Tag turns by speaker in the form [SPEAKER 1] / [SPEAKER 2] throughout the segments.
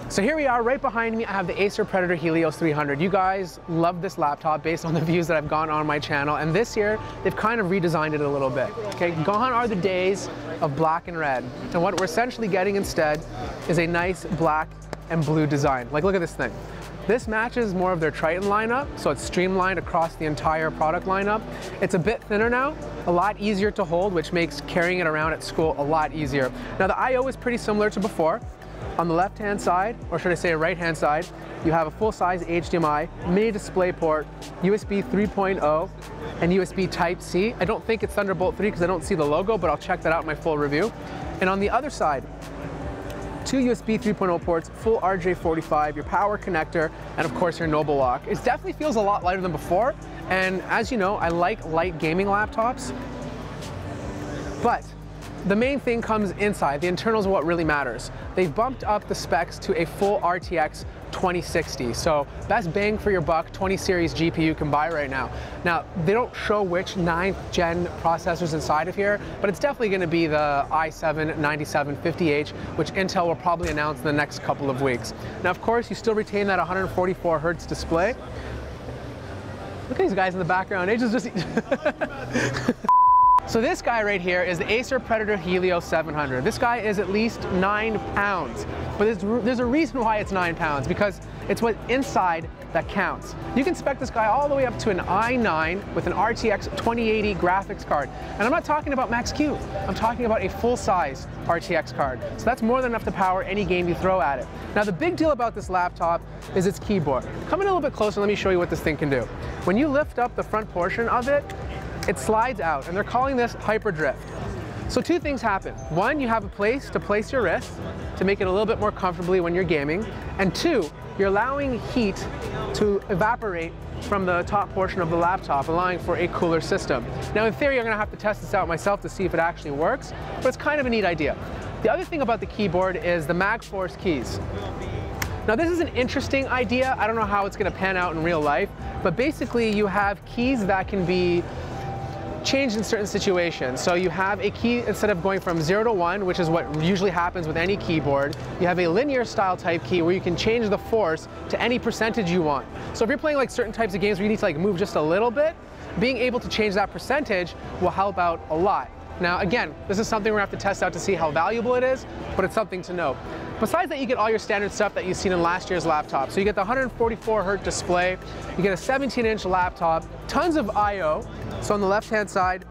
[SPEAKER 1] So here we are, right behind me I have the Acer Predator Helios 300. You guys love this laptop based on the views that I've gone on my channel, and this year they've kind of redesigned it a little bit. Okay, gone are the days of black and red, and what we're essentially getting instead is a nice black and blue design. Like, look at this thing. This matches more of their Triton lineup, so it's streamlined across the entire product lineup. It's a bit thinner now, a lot easier to hold, which makes carrying it around at school a lot easier. Now the I/O is pretty similar to before. On the left-hand side, or should I say right-hand side, you have a full-size HDMI, mini display port, USB 3.0, and USB Type-C. I don't think it's Thunderbolt 3 because I don't see the logo, but I'll check that out in my full review. And on the other side, two USB 3.0 ports, full RJ45, your power connector, and of course your Noble lock. It definitely feels a lot lighter than before, and as you know, I like light gaming laptops, but the main thing comes inside. The internals are what really matters. They've bumped up the specs to a full RTX 2060, so best bang for your buck 20 series GPU you can buy right now. Now, they don't show which 9th gen processors inside of here, but it's definitely going to be the i7-9750H, which Intel will probably announce in the next couple of weeks. Now, of course, you still retain that 144 Hz display. Look at these guys in the background. They just So this guy right here is the Acer Predator Helio 700. This guy is at least 9 pounds, but there's a reason why it's 9 pounds, because it's what's inside that counts. You can spec this guy all the way up to an i9 with an RTX 2080 graphics card. And I'm not talking about Max-Q, I'm talking about a full-size RTX card. So that's more than enough to power any game you throw at it. Now the big deal about this laptop is its keyboard. Come in a little bit closer, let me show you what this thing can do. When you lift up the front portion of it, it slides out, and they're calling this hyperdrift. So two things happen. One, you have a place to place your wrist to make it a little bit more comfortably when you're gaming. And two, you're allowing heat to evaporate from the top portion of the laptop, allowing for a cooler system. Now in theory, I'm gonna have to test this out myself to see if it actually works, but it's kind of a neat idea. The other thing about the keyboard is the MagForce keys. Now this is an interesting idea. I don't know how it's gonna pan out in real life, but basically you have keys that can be changed in certain situations. So you have a key, instead of going from 0 to 1, which is what usually happens with any keyboard, you have a linear style type key where you can change the force to any percentage you want. So if you're playing like certain types of games where you need to like move just a little bit, being able to change that percentage will help out a lot. Now again, this is something we're gonna have to test out to see how valuable it is, but it's something to know. Besides that, you get all your standard stuff that you've seen in last year's laptop. So you get the 144 Hz display, you get a 17-inch laptop, tons of I/O. So on the left-hand side,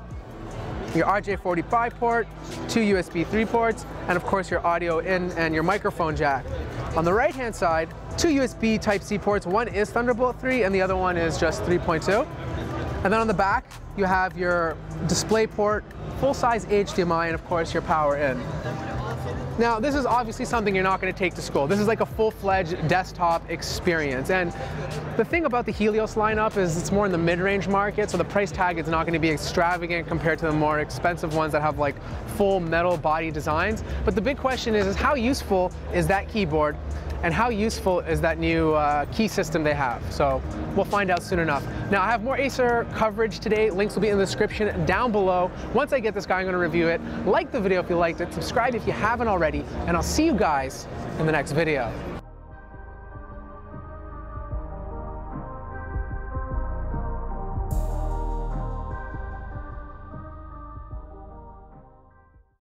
[SPEAKER 1] your RJ45 port, two USB 3 ports, and of course your audio in and your microphone jack. On the right-hand side, two USB Type-C ports. One is Thunderbolt 3 and the other one is just 3.2. And then on the back, you have your display port, full-size HDMI, and of course your power in. Now, this is obviously something you're not going to take to school. This is like a full-fledged desktop experience. And the thing about the Helios lineup is it's more in the mid-range market, so the price tag is not going to be extravagant compared to the more expensive ones that have like full metal body designs. But the big question is how useful is that keyboard? And how useful is that new key system they have? So we'll find out soon enough. Now, I have more Acer coverage today. Links will be in the description down below. Once I get this guy, I'm gonna review it. Like the video if you liked it, subscribe if you haven't already, and I'll see you guys in the next video.